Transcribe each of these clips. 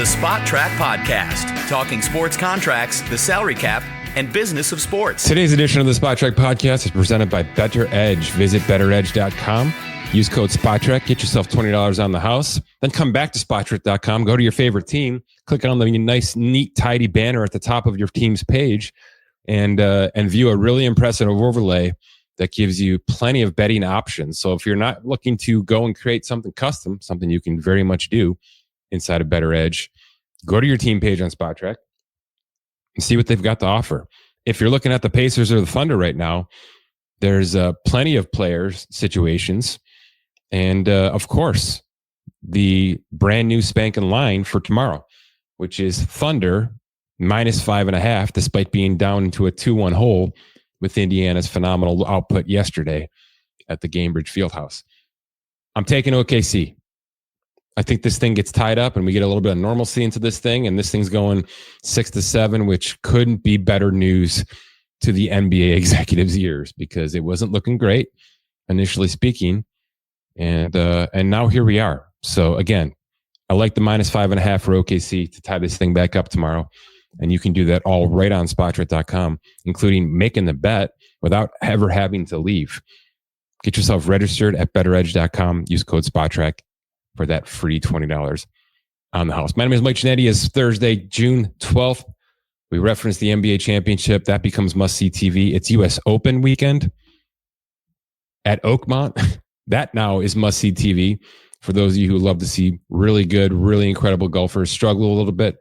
the Spot Track Podcast, talking sports contracts, the salary cap, and business of sports. Today's edition of the Spot Track Podcast is presented by Bettor Edge. Visit bettoredge.com. Use code SPOTTREK. Get yourself $20 on the house. Then come back to SpotTrek.com. Go to your favorite team. Click on the nice, neat, tidy banner at the top of your team's page and view a really impressive overlay that gives you plenty of betting options. So if you're not looking to go and create something custom, something you can very much do inside of Bettor Edge, go to your team page on SpotTrek and see what they've got to offer. If you're looking at the Pacers or the Thunder right now, there's plenty of players, situations, and of course, the brand new spanking line for tomorrow, which is Thunder minus 5.5, despite being down into a 2-1 hole with Indiana's phenomenal output yesterday at the Gainbridge Fieldhouse. I'm taking OKC. I think this thing gets tied up and we get a little bit of normalcy into this thing, and this thing's going 6-7, which couldn't be better news to the NBA executives' ears because it wasn't looking great, initially speaking. And now here we are. So again, I like the minus 5.5 for OKC to tie this thing back up tomorrow. And you can do that all right on SpotTrek.com, including making the bet without ever having to leave. Get yourself registered at BettorEdge.com. Use code SpotTrek for that free $20 on the house. My name is Mike Ginnitti. It's Thursday, June 12th. We referenced the NBA championship. That becomes must-see TV. It's U.S. Open weekend at Oakmont. That now is must-see TV for those of you who love to see really good, really incredible golfers struggle a little bit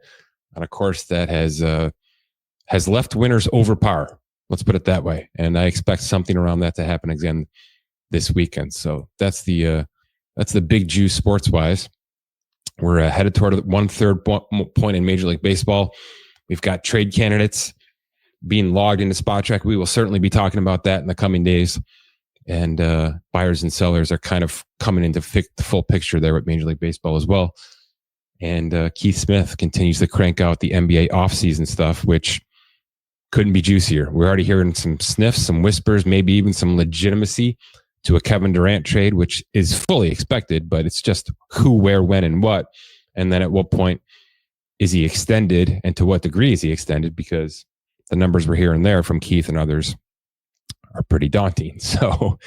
on a course that has left winners over par. Let's put it that way. And I expect something around that to happen again this weekend. So that's the big juice sports-wise. We're headed toward 1/3 point in Major League Baseball. We've got trade candidates being logged into SpotTrek. We will certainly be talking about that in the coming days. And buyers and sellers are kind of coming into the full picture there with Major League Baseball as well. And Keith Smith continues to crank out the NBA offseason stuff, which couldn't be juicier. We're already hearing some sniffs, some whispers, maybe even some legitimacy to a Kevin Durant trade, which is fully expected, but it's just who, where, when, and what. And then at what point is he extended, and to what degree is he extended? Because the numbers we're hearing there from Keith and others are pretty daunting. So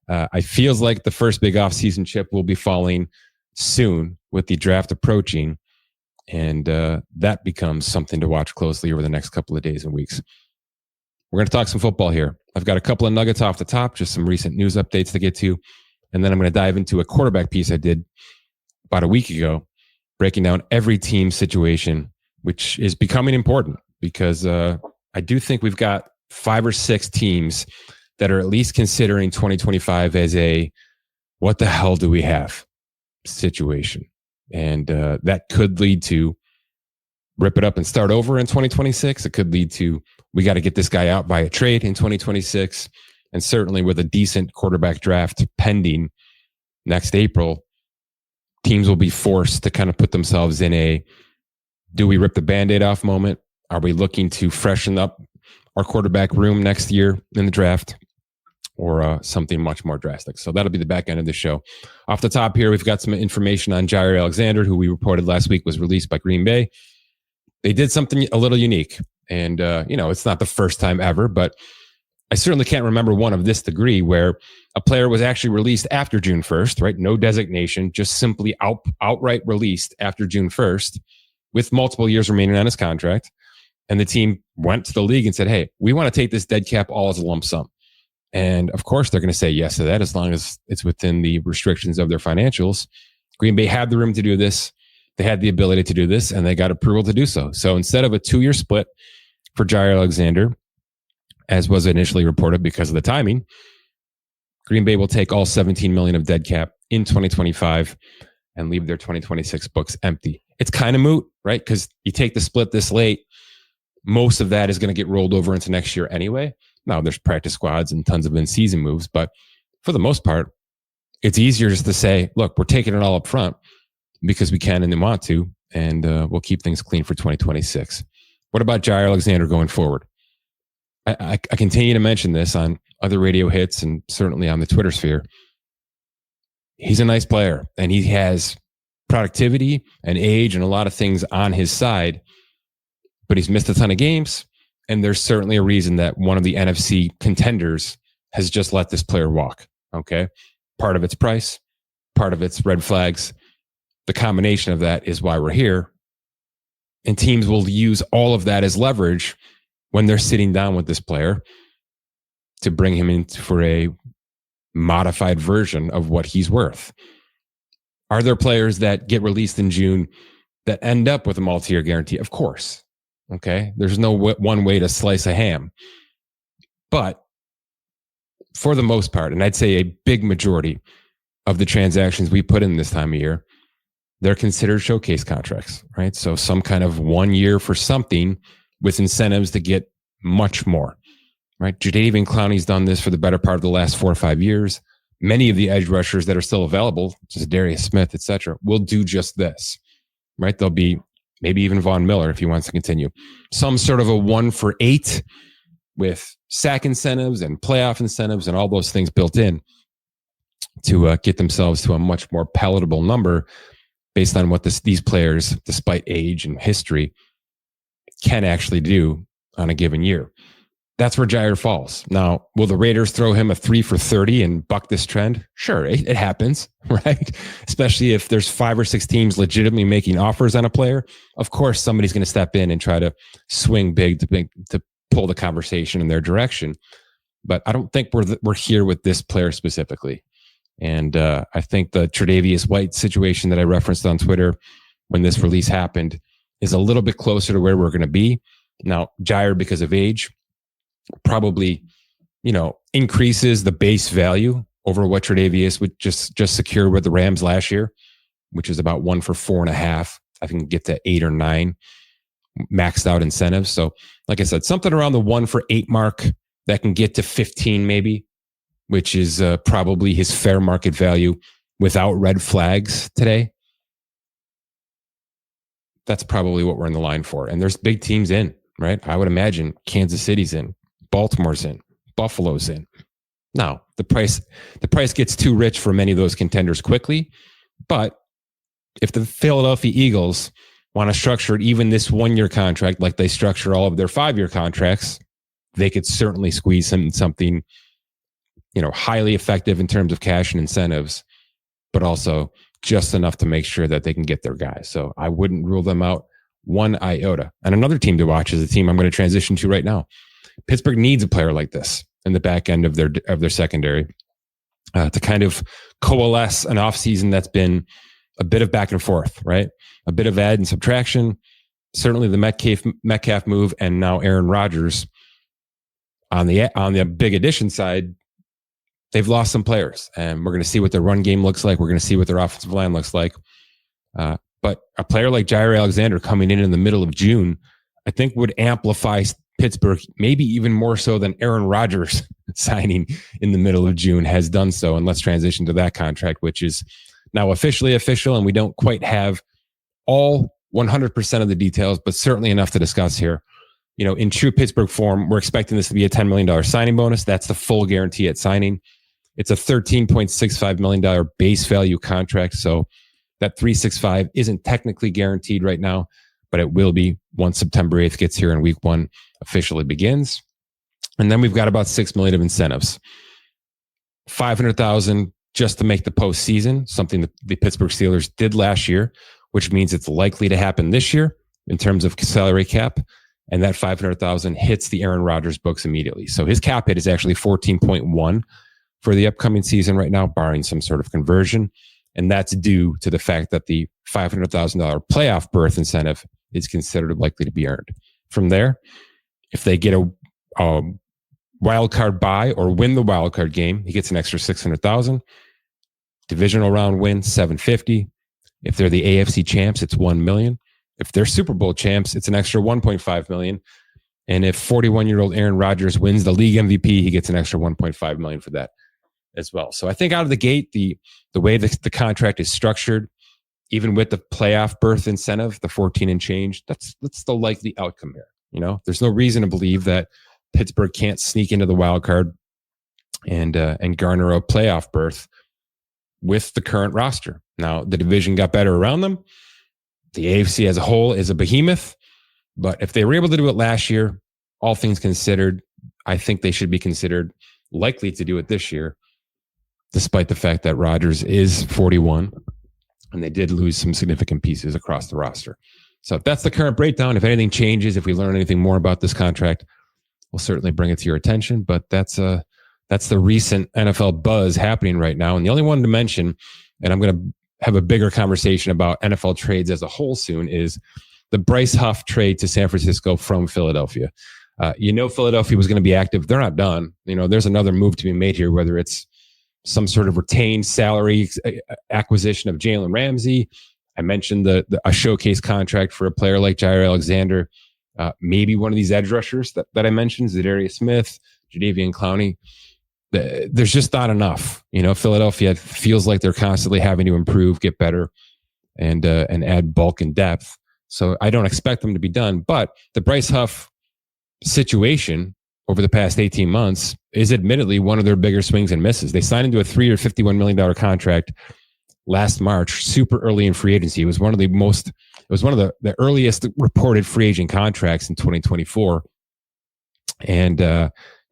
I feels like the first big offseason chip will be falling soon with the draft approaching. And that becomes something to watch closely over the next couple of days and weeks. We're going to talk some football here. I've got a couple of nuggets off the top, just some recent news updates to get to. And then I'm going to dive into a quarterback piece I did about a week ago, breaking down every team situation, which is becoming important because I do think we've got 5 or 6 teams that are at least considering 2025 as a what the hell do we have situation. And that could lead to rip it up and start over in 2026. It could lead to we got to get this guy out by a trade in 2026. And certainly with a decent quarterback draft pending next April, teams will be forced to kind of put themselves in a do we rip the Band-Aid off moment? Are we looking to freshen up our quarterback room next year in the draft, or something much more drastic? So that'll be the back end of the show. Off the top here, we've got some information on Jaire Alexander, who we reported last week was released by Green Bay. They did something a little unique, and it's not the first time ever, but I certainly can't remember one of this degree where a player was actually released after June 1st, right? No designation, just simply outright released after June 1st with multiple years remaining on his contract. And the team went to the league and said, hey, we want to take this dead cap all as a lump sum. And of course, they're going to say yes to that as long as it's within the restrictions of their financials. Green Bay had the room to do this. They had the ability to do this, and they got approval to do so. So instead of a 2-year split for Jaire Alexander, as was initially reported because of the timing, Green Bay will take all $17 million of dead cap in 2025 and leave their 2026 books empty. It's kind of moot, right? Because you take the split this late, most of that is going to get rolled over into next year anyway. Now, there's practice squads and tons of in-season moves, but for the most part, it's easier just to say, look, we're taking it all up front because we can and want to, and we'll keep things clean for 2026. What about Jaire Alexander going forward? I continue to mention this on other radio hits and certainly on the Twitter sphere. He's a nice player, and he has productivity and age and a lot of things on his side, but he's missed a ton of games. And there's certainly a reason that one of the NFC contenders has just let this player walk. Okay. Part of it's price, part of it's red flags. The combination of that is why we're here. And teams will use all of that as leverage when they're sitting down with this player to bring him in for a modified version of what he's worth. Are there players that get released in June that end up with a multi-year guarantee? Of course. Okay. There's no one way to slice a ham. But for the most part, and I'd say a big majority of the transactions we put in this time of year, they're considered showcase contracts, right? So some kind of 1 year for something with incentives to get much more, right? Jadeveon Clowney's done this for the better part of the last 4 or 5 years. Many of the edge rushers that are still available, such as Darius Smith, et cetera, will do just this, right? They'll be maybe even Von Miller if he wants to continue. Some sort of a 1 for 8 with sack incentives and playoff incentives and all those things built in to get themselves to a much more palatable number based on what these players, despite age and history, can actually do on a given year. That's where Jaire falls. Now, will the Raiders throw him a 3 for 30 and buck this trend? Sure, it happens, right? Especially if there's 5 or 6 teams legitimately making offers on a player. Of course, somebody's going to step in and try to swing big to pull the conversation in their direction. But I don't think we're here with this player specifically. And I think the Tre'Davious White situation that I referenced on Twitter when this release happened is a little bit closer to where we're going to be. Now, Jaire, because of age, probably, increases the base value over what Tre'Davious would just secure with the Rams last year, which is about 1 for 4.5. I can get to 8 or 9 maxed out incentives. So like I said, something around the 1 for 8 mark that can get to 15 maybe, which is probably his fair market value without red flags today. That's probably what we're in the line for. And there's big teams in, right? I would imagine Kansas City's in, Baltimore's in, Buffalo's in. Now, the price gets too rich for many of those contenders quickly. But if the Philadelphia Eagles want to structure even this 1-year contract like they structure all of their 5-year contracts, they could certainly squeeze something highly effective in terms of cash and incentives, but also just enough to make sure that they can get their guys. So I wouldn't rule them out one iota. And another team to watch is a team I'm going to transition to right now. Pittsburgh needs a player like this in the back end of their secondary to kind of coalesce an offseason that's been a bit of back and forth, right? A bit of add and subtraction. Certainly the Metcalf move, and now Aaron Rodgers on the big addition side. They've lost some players, and we're going to see what their run game looks like. We're going to see what their offensive line looks like. But a player like Jaire Alexander coming in the middle of June, I think would amplify Pittsburgh, maybe even more so than Aaron Rodgers signing in the middle of June has done so. And let's transition to that contract, which is now officially official, and we don't quite have all 100% of the details, but certainly enough to discuss here. In true Pittsburgh form, we're expecting this to be a $10 million signing bonus. That's the full guarantee at signing. It's a $13.65 million base value contract. So that $365 isn't technically guaranteed right now, but it will be once September 8th gets here and week 1 officially begins. And then we've got about $6 million of incentives. $500,000 just to make the postseason, something that the Pittsburgh Steelers did last year, which means it's likely to happen this year in terms of salary cap. And that $500,000 hits the Aaron Rodgers books immediately. So his cap hit is actually 14.1 for the upcoming season right now, barring some sort of conversion. And that's due to the fact that the $500,000 playoff berth incentive is considered likely to be earned. From there, if they get a wild card bye or win the wild card game, he gets an extra $600,000. Divisional round win, $750,000. If they're the AFC champs, it's $1 million. If they're Super Bowl champs, it's an extra $1.5 million. And if 41-year-old Aaron Rodgers wins the league MVP, he gets an extra $1.5 million for that as well. So I think out of the gate, the way the contract is structured, even with the playoff berth incentive, the 14 and change, that's the likely outcome here. There's no reason to believe that Pittsburgh can't sneak into the wild card and garner a playoff berth with the current roster. Now, the division got better around them. The AFC as a whole is a behemoth. But if they were able to do it last year, all things considered, I think they should be considered likely to do it this year, despite the fact that Rodgers is 41 and they did lose some significant pieces across the roster. So that's the current breakdown. If anything changes, if we learn anything more about this contract, we'll certainly bring it to your attention. But that's the recent NFL buzz happening right now. And the only one to mention, and I'm going to have a bigger conversation about NFL trades as a whole soon, is the Bryce Huff trade to San Francisco from Philadelphia. Philadelphia was going to be active. They're not done. There's another move to be made here, whether it's some sort of retained salary acquisition of Jalen Ramsey. I mentioned a showcase contract for a player like Jaire Alexander. Maybe one of these edge rushers that I mentioned, Zadarius Smith, Jadeveon Clowney. There's just not enough. Philadelphia feels like they're constantly having to improve, get better, and add bulk and depth. So I don't expect them to be done. But the Bryce Huff situation over the past 18 months is admittedly one of their bigger swings and misses. They signed into a 3-year, $51 million contract last March, super early in free agency. It was one of the earliest reported free agent contracts in 2024. And,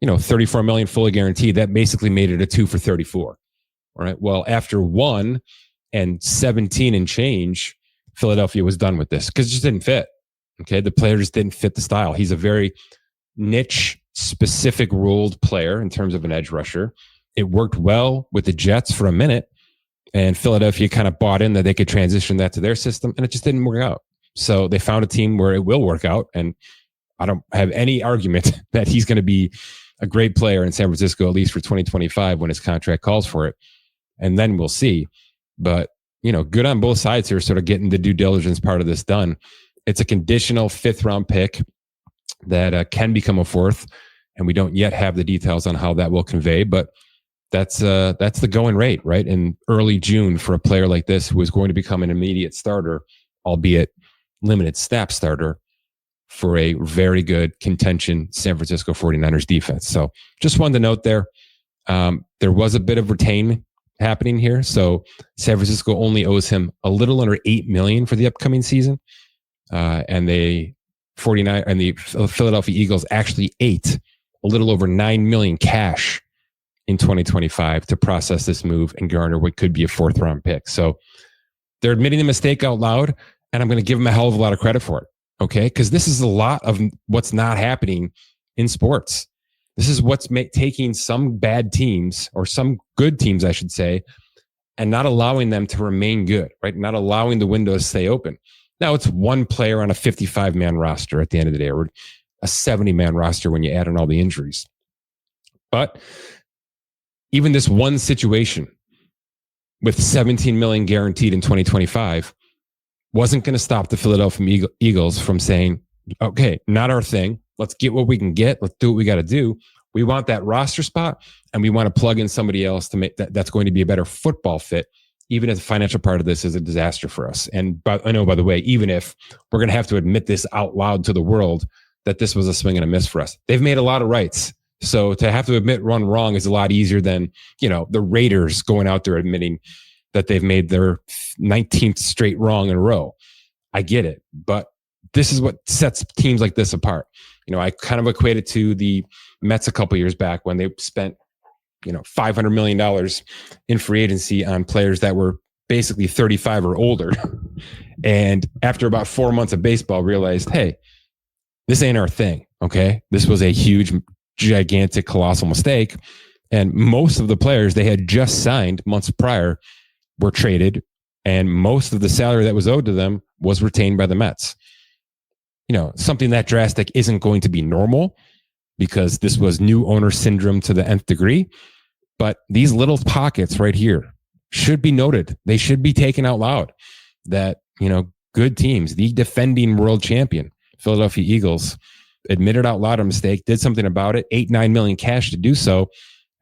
$34 million fully guaranteed. That basically made it a 2 for 34. All right. Well, after 1 and 17 and change, Philadelphia was done with this because it just didn't fit. Okay. The player just didn't fit the style. He's a very niche, specific ruled player in terms of an edge rusher. It worked well with the Jets for a minute, and Philadelphia kind of bought in that they could transition that to their system, and it just didn't work out. So they found a team where it will work out, and I don't have any argument that he's going to be a great player in San Francisco, at least for 2025 when his contract calls for it. And then we'll see. But, good on both sides here, sort of getting the due diligence part of this done. It's a conditional 5th-round pick that can become a 4th, and we don't yet have the details on how that will convey, but that's the going rate, right? In early June for a player like this who is going to become an immediate starter, albeit limited snap starter, for a very good contention San Francisco 49ers defense. So just wanted to note there, there was a bit of retain happening here. So San Francisco only owes him a little under $8 million for the upcoming season. And the Philadelphia Eagles actually ate a little over $9 million cash in 2025 to process this move and garner what could be a 4th-round pick. So they're admitting the mistake out loud, and I'm going to give them a hell of a lot of credit for it. Okay, because this is a lot of what's not happening in sports. This is what's taking some bad teams, or some good teams, I should say, and not allowing them to remain good, right? Not allowing the window to stay open. Now, it's one player on a 55-man roster at the end of the day, or a 70-man roster when you add in all the injuries. But even this one situation with $17 million guaranteed in 2025 wasn't going to stop the Philadelphia Eagles from saying, okay, not our thing. Let's get what we can get. Let's do what we got to do. We want that roster spot, and we want to plug in somebody else to make that's going to be a better football fit, even if the financial part of this is a disaster for us. And I know, by the way, even if we're going to have to admit this out loud to the world, that this was a swing and a miss for us. They've made a lot of rights. So to have to admit one wrong is a lot easier than, the Raiders going out there admitting that they've made their 19th straight wrong in a row. I get it, but this is what sets teams like this apart. I kind of equate it to the Mets a couple years back when they spent, $500 million in free agency on players that were basically 35 or older. And after about 4 months of baseball, realized, hey, this ain't our thing. Okay. This was a huge, gigantic, colossal mistake. And most of the players they had just signed months prior were traded, and most of the salary that was owed to them was retained by the Mets. Something that drastic isn't going to be normal because this was new owner syndrome to the nth degree. But these little pockets right here should be noted. They should be taken out loud that, good teams, the defending world champion, Philadelphia Eagles, admitted out loud a mistake, did something about it, $8-9 million cash to do so,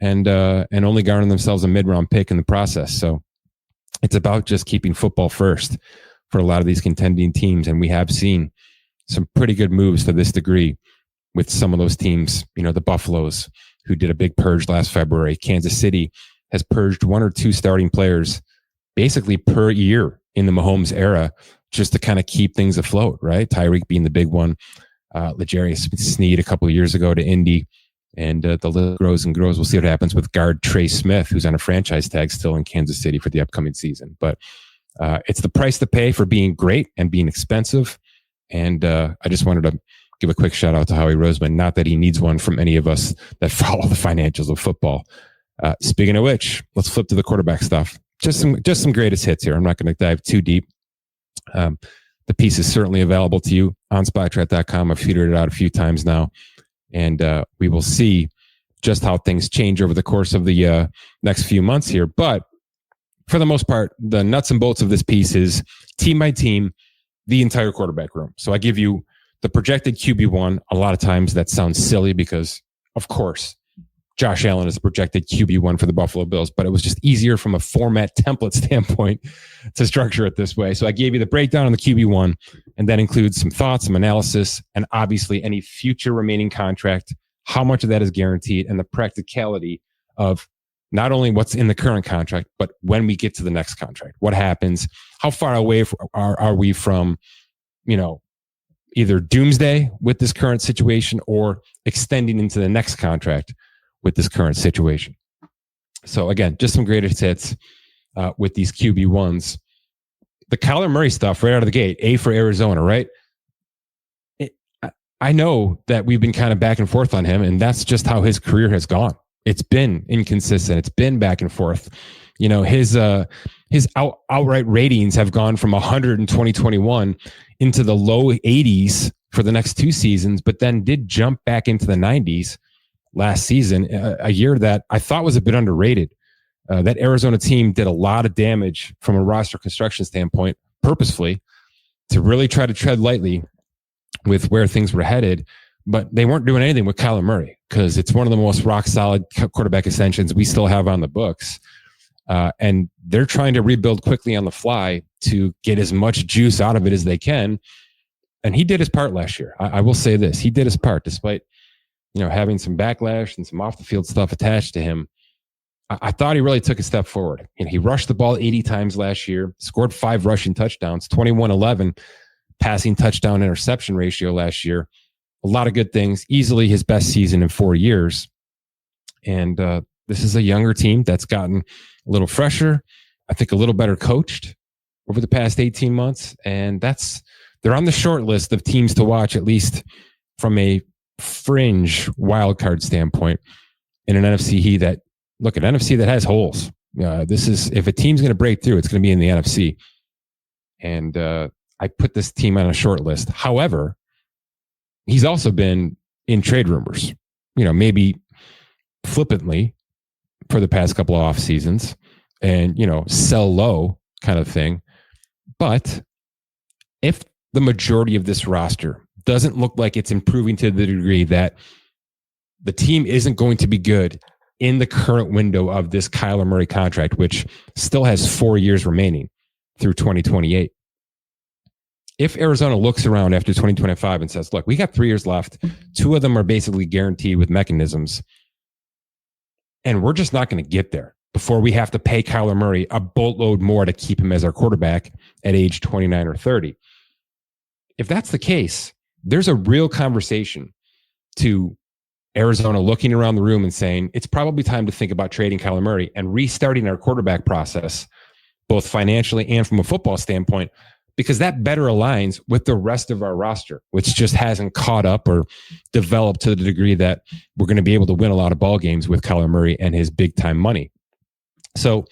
and only garnered themselves a mid-round pick in the process. So it's about just keeping football first for a lot of these contending teams. And we have seen some pretty good moves to this degree with some of those teams, the Buffaloes, who did a big purge last February. Kansas City has purged 1 or 2 starting players basically per year in the Mahomes era, just to kind of keep things afloat, right? Tyreek being the big one. L'Jarius Sneed a couple of years ago to Indy, and the list grows and grows. We'll see what happens with guard Trey Smith, who's on a franchise tag still in Kansas City for the upcoming season. But it's the price to pay for being great and being expensive. And I just wanted to give a quick shout out to Howie Roseman. Not that he needs one from any of us that follow the financials of football. Speaking of which, let's flip to the quarterback stuff. Just some greatest hits here. I'm not going to dive too deep. The piece is certainly available to you on Spotrac.com. I've featured it out a few times now, and we will see just how things change over the course of the next few months here. But for the most part, the nuts and bolts of this piece is team by team, the entire quarterback room. So I give you the projected QB1. A lot of times that sounds silly because, of course, Josh Allen is the projected QB1 for the Buffalo Bills, but it was just easier from a format template standpoint to structure it this way. So I gave you the breakdown on the QB1, and that includes some thoughts, some analysis, and obviously any future remaining contract, how much of that is guaranteed, and the practicality of not only what's in the current contract, but when we get to the next contract, what happens, how far away are we from, either doomsday with this current situation or extending into the next contract with this current situation. So again, just some greatest hits with these QB1s. The Kyler Murray stuff right out of the gate, A for Arizona, right? I know that we've been kind of back and forth on him, and that's just how his career has gone. It's been inconsistent. It's been back and forth. His outright ratings have gone from 100 in 2021 into the low 80s for the next two seasons, but then did jump back into the 90s last season, a year that I thought was a bit underrated. That Arizona team did a lot of damage from a roster construction standpoint purposefully to really try to tread lightly with where things were headed, but they weren't doing anything with Kyler Murray because it's one of the most rock solid quarterback extensions we still have on the books. And they're trying to rebuild quickly on the fly to get as much juice out of it as they can. And he did his part last year. I will say this. He did his part despite having some backlash and some off the field stuff attached to him. I thought he really took a step forward. He rushed the ball 80 times last year, scored 5 rushing touchdowns, 21-11 passing touchdown interception ratio last year. A lot of good things, easily his best season in 4 years. And this is a younger team that's gotten a little fresher, I think a little better coached over the past 18 months. And they're on the short list of teams to watch, at least from a fringe wildcard standpoint in an NFC that has holes. If a team's going to break through, it's going to be in the NFC. And I put this team on a short list. However, he's also been in trade rumors, maybe flippantly for the past couple of off seasons and, sell low kind of thing. But if the majority of this roster doesn't look like it's improving to the degree that the team isn't going to be good in the current window of this Kyler Murray contract, which still has 4 years remaining through 2028. If Arizona looks around after 2025 and says, look, we got 3 years left, 2 of them are basically guaranteed with mechanisms, and we're just not going to get there before we have to pay Kyler Murray a boatload more to keep him as our quarterback at age 29 or 30. If that's the case, there's a real conversation to Arizona looking around the room and saying, it's probably time to think about trading Kyler Murray and restarting our quarterback process, both financially and from a football standpoint, because that better aligns with the rest of our roster, which just hasn't caught up or developed to the degree that we're going to be able to win a lot of ball games with Kyler Murray and his big time money. So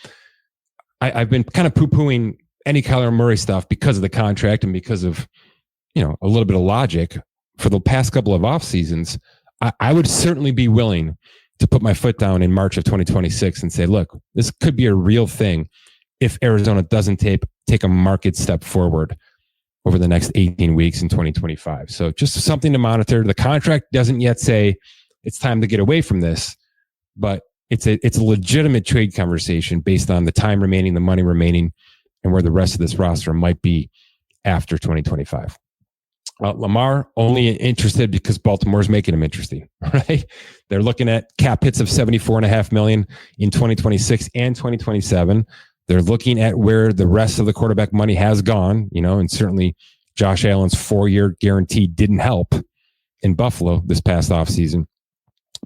I've been kind of poo-pooing any Kyler Murray stuff because of the contract and because of, a little bit of logic for the past couple of off seasons. I would certainly be willing to put my foot down in March of 2026 and say, look, this could be a real thing if Arizona doesn't take a market step forward over the next 18 weeks in 2025. So just something to monitor. The contract doesn't yet say it's time to get away from this, but it's a legitimate trade conversation based on the time remaining, the money remaining, and where the rest of this roster might be after 2025. Lamar only interested because Baltimore's making him interesting, right? They're looking at cap hits of $74.5 million in 2026 and 2027. They're looking at where the rest of the quarterback money has gone, and certainly Josh Allen's 4-year guarantee didn't help in Buffalo this past offseason.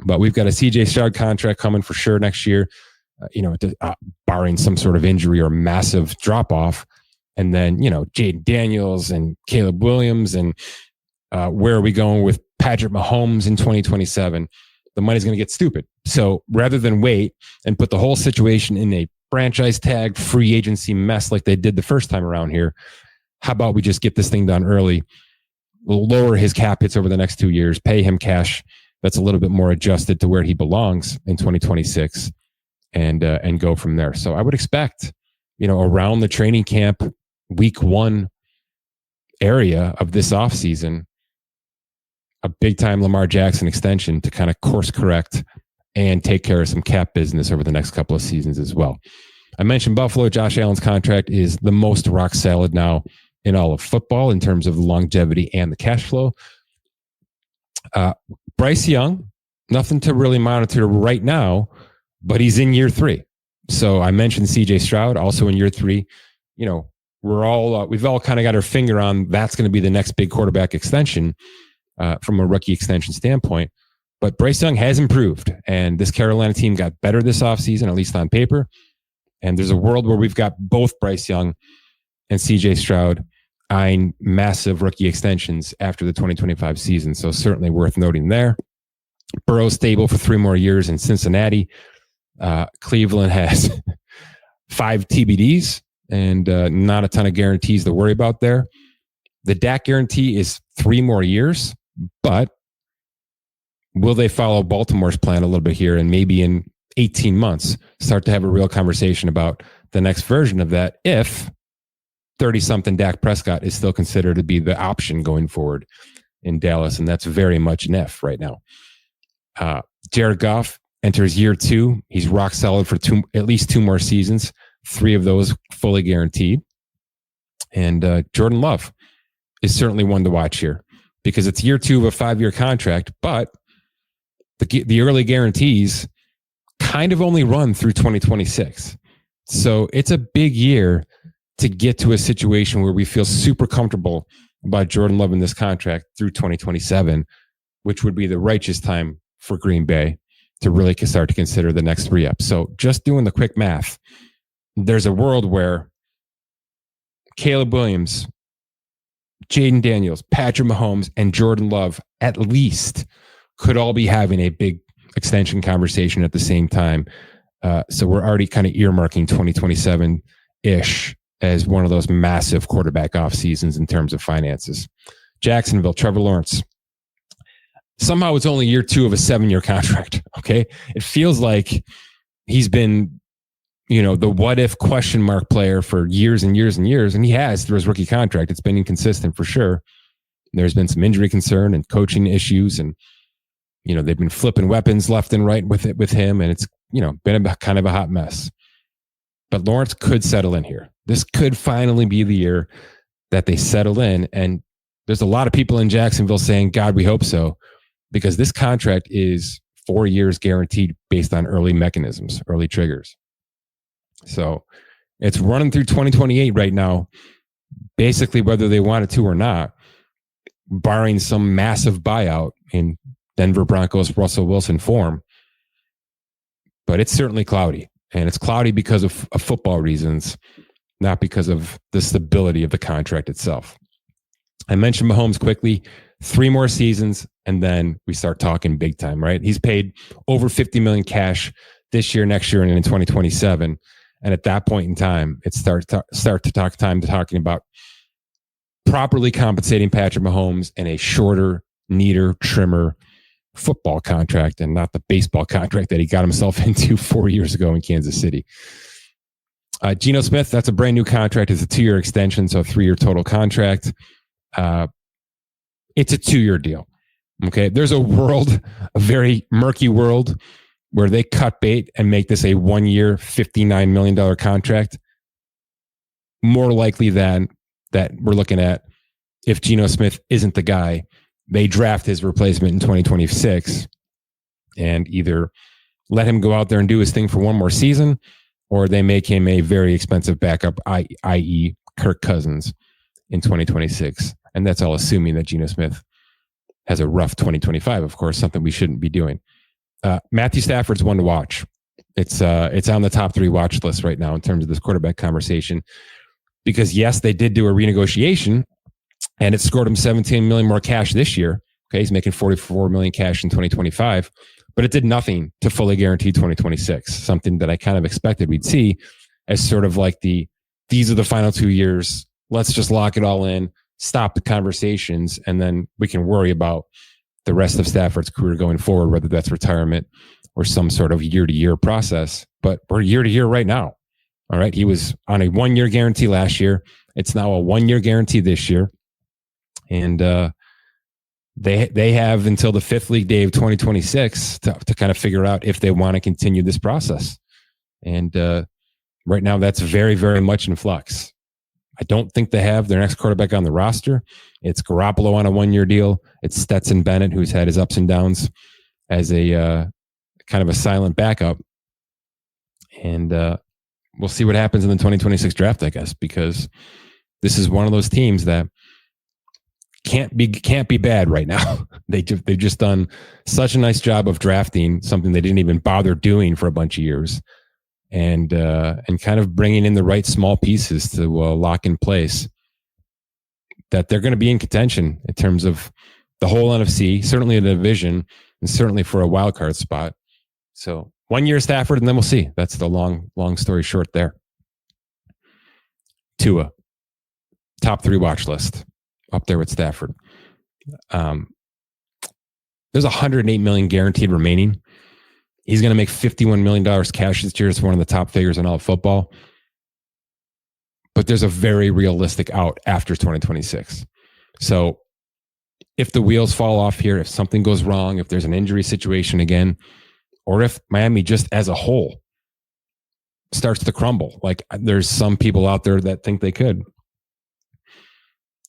But we've got a CJ Stroud contract coming for sure next year, barring some sort of injury or massive drop off. And then, Jaden Daniels and Caleb Williams. And where are we going with Patrick Mahomes in 2027? The money's going to get stupid. So rather than wait and put the whole situation in a franchise tag free agency mess like they did the first time around here, how about we just get this thing done early? We'll lower his cap hits over the next 2 years, pay him cash that's a little bit more adjusted to where he belongs in 2026, and go from there. So I would expect, around the training camp week 1 area of this offseason, a big time Lamar Jackson extension to kind of course correct and take care of some cap business over the next couple of seasons as well. I mentioned Buffalo. Josh Allen's contract is the most rock solid now in all of football in terms of the longevity and the cash flow. Bryce Young, nothing to really monitor right now, but he's in year 3. So I mentioned CJ Stroud also in year 3. We've all kind of got our finger on that's going to be the next big quarterback extension from a rookie extension standpoint. But Bryce Young has improved, and this Carolina team got better this offseason, at least on paper. And there's a world where we've got both Bryce Young and CJ Stroud eyeing massive rookie extensions after the 2025 season. So certainly worth noting there. Burrow's stable for 3 more years in Cincinnati. Cleveland has 5 TBDs and not a ton of guarantees to worry about there. The Dak guarantee is 3 more years, but will they follow Baltimore's plan a little bit here and maybe in 18 months start to have a real conversation about the next version of that if 30-something Dak Prescott is still considered to be the option going forward in Dallas, and that's very much an if right now. Jared Goff enters year 2. He's rock solid for at least 2 more seasons, 3 of those fully guaranteed. And Jordan Love is certainly one to watch here because it's year 2 of a 5-year contract, but the early guarantees kind of only run through 2026. So it's a big year to get to a situation where we feel super comfortable about Jordan Love in this contract through 2027, which would be the righteous time for Green Bay to really start to consider the next 3-up. So just doing the quick math, there's a world where Caleb Williams, Jaden Daniels, Patrick Mahomes, and Jordan Love at least could all be having a big extension conversation at the same time. So we're already kind of earmarking 2027-ish as one of those massive quarterback off seasons in terms of finances. Jacksonville, Trevor Lawrence. Somehow it's only year 2 of a 7-year contract. Okay. It feels like he's been, the what if question mark player for years and years and years. And he has through his rookie contract. It's been inconsistent for sure. There's been some injury concern and coaching issues, and, they've been flipping weapons left and right with him. And it's, been kind of a hot mess. But Lawrence could settle in here. This could finally be the year that they settle in. And there's a lot of people in Jacksonville saying, God, we hope so, because this contract is 4 years guaranteed based on early mechanisms, early triggers. So it's running through 2028 right now, basically whether they wanted to or not, barring some massive buyout in Denver Broncos Russell Wilson form. But it's certainly cloudy. And it's cloudy because of football reasons, not because of the stability of the contract itself. I mentioned Mahomes quickly, 3 more seasons, and then we start talking big time, right? He's paid over $50 million cash this year, next year, and in 2027. And at that point in time, it starts to talking about properly compensating Patrick Mahomes in a shorter, neater, trimmer football contract and not the baseball contract that he got himself into 4 years ago in Kansas City. Geno Smith, that's a brand new contract. It's a 2-year extension, so a 3-year total contract. It's a 2-year deal. Okay. There's a very murky world where they cut bait and make this a 1-year, $59 million contract. More likely than that we're looking at if Geno Smith isn't the guy, they draft his replacement in 2026 and either let him go out there and do his thing for 1 more season, or they make him a very expensive backup, i.e. Kirk Cousins in 2026. And that's all assuming that Geno Smith has a rough 2025, of course, something we shouldn't be doing. Matthew Stafford's one to watch. It's on the top 3 watch list right now in terms of this quarterback conversation, because yes, they did do a renegotiation and it scored him $17 million more cash this year. Okay. He's making $44 million cash in 2025, but it did nothing to fully guarantee 2026, something that I kind of expected we'd see as sort of like these are the final 2 years. Let's just lock it all in, stop the conversations, and then we can worry about the rest of Stafford's career going forward, whether that's retirement or some sort of year-to-year process. But we're year-to-year right now. All right. He was on a 1-year guarantee last year. It's now a 1-year guarantee this year. And they have until the 5th league day of 2026 to kind of figure out if they want to continue this process. And right now, that's very, very much in flux. I don't think they have their next quarterback on the roster. It's Garoppolo on a 1-year deal. It's Stetson Bennett, who's had his ups and downs as a kind of a silent backup. And we'll see what happens in the 2026 draft, I guess, because this is one of those teams that can't be bad right now. They've just done such a nice job of drafting something they didn't even bother doing for a bunch of years, and kind of bringing in the right small pieces to lock in place that they're going to be in contention in terms of the whole NFC, certainly the division, and certainly for a wild card spot. So 1 year Stafford, and then we'll see. That's the long story short there. Tua, top 3 watch list, up there with Stafford. There's $108 million guaranteed remaining. He's going to make $51 million cash this year. It's one of the top figures in all of football. But there's a very realistic out after 2026. So if the wheels fall off here, if something goes wrong, if there's an injury situation again, or if Miami just as a whole starts to crumble, like there's some people out there that think they could,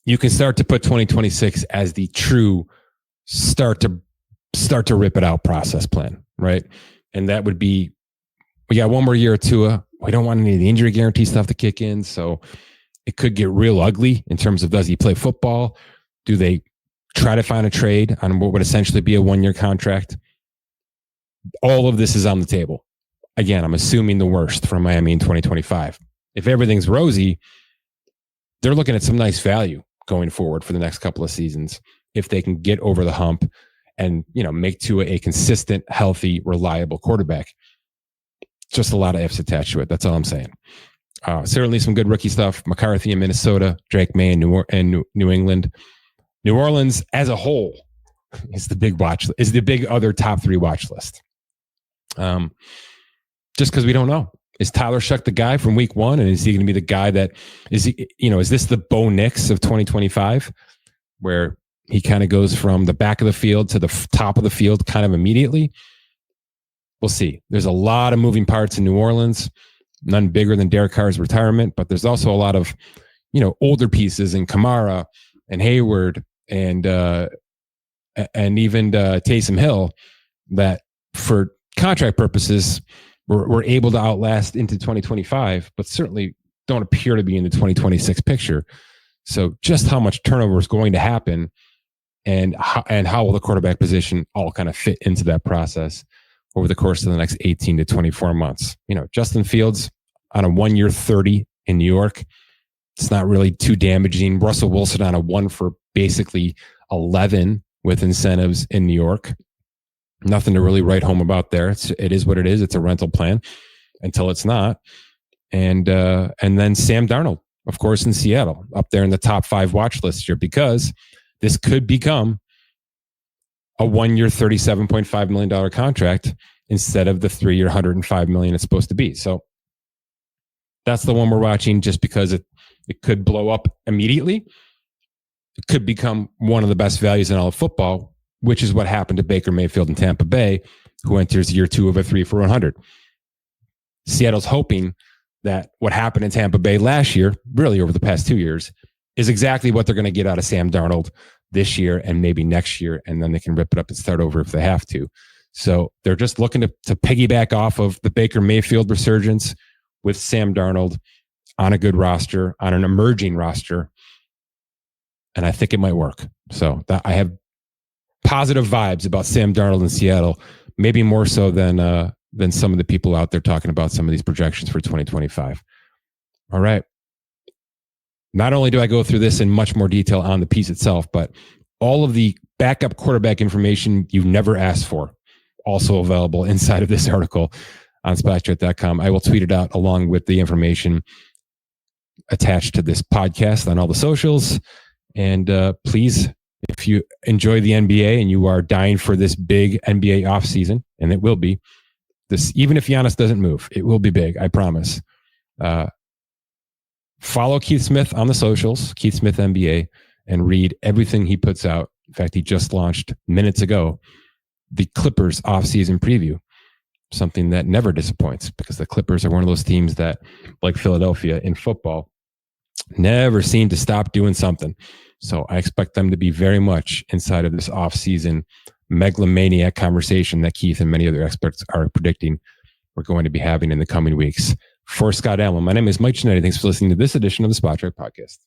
you can start to put 2026 as the true start to rip it out process plan, right? And that would be, we got 1 more year or Tua. We don't want any of the injury guarantee stuff to kick in. So it could get real ugly in terms of, does he play football? Do they try to find a trade on what would essentially be a 1-year contract? All of this is on the table. Again, I'm assuming the worst from Miami in 2025. If everything's rosy, they're looking at some nice value going forward for the next couple of seasons if they can get over the hump and, make Tua a consistent, healthy, reliable quarterback. Just a lot of ifs attached to it. That's all I'm saying. Certainly some good rookie stuff. McCarthy in Minnesota, Drake May in New England. New Orleans as a whole is the big other top 3 watch list. Just because we don't know. Is Tyler Shuck the guy from week 1? And is he going to be the guy that is this the Bo Nix of 2025 where he kind of goes from the back of the field to the top of the field kind of immediately? We'll see. There's a lot of moving parts in New Orleans, none bigger than Derek Carr's retirement, but there's also a lot of, older pieces in Kamara and Hayward and even Taysom Hill that for contract purposes were able to outlast into 2025, but certainly don't appear to be in the 2026 picture. So just how much turnover is going to happen and how will the quarterback position all kind of fit into that process over the course of the next 18 to 24 months. Justin Fields on a 1-year 30 in New York. It's not really too damaging. Russell Wilson on a 1 for basically 11 with incentives in New York. Nothing to really write home about there. It is what it is. It's a rental plan until it's not. And then Sam Darnold, of course, in Seattle, up there in the top 5 watch list here, because this could become a 1-year $37.5 million contract instead of the 3-year $105 million it's supposed to be. So that's the one we're watching just because it could blow up immediately. It could become one of the best values in all of football, which is what happened to Baker Mayfield in Tampa Bay, who enters year 2 of a 3 for 100. Seattle's hoping that what happened in Tampa Bay last year, really over the past 2 years, is exactly what they're going to get out of Sam Darnold this year and maybe next year, and then they can rip it up and start over if they have to. So they're just looking to piggyback off of the Baker Mayfield resurgence with Sam Darnold on a good roster, on an emerging roster. And I think it might work. So I have positive vibes about Sam Darnold in Seattle, maybe more so than some of the people out there talking about some of these projections for 2025. All right. Not only do I go through this in much more detail on the piece itself, but all of the backup quarterback information you've never asked for, also available inside of this article on splashchat.com. I will tweet it out along with the information attached to this podcast on all the socials. And please, if you enjoy the NBA and you are dying for this big NBA offseason, and it will be, this, even if Giannis doesn't move, it will be big, I promise. Follow Keith Smith on the socials, Keith Smith NBA, and read everything he puts out. In fact, he just launched minutes ago the Clippers offseason preview, something that never disappoints because the Clippers are one of those teams that, like Philadelphia in football, never seem to stop doing something. So I expect them to be very much inside of this offseason megalomaniac conversation that Keith and many other experts are predicting we're going to be having in the coming weeks. For Scott Allen, my name is Mike Ginnitti. Thanks for listening to this edition of the Spot Track Podcast.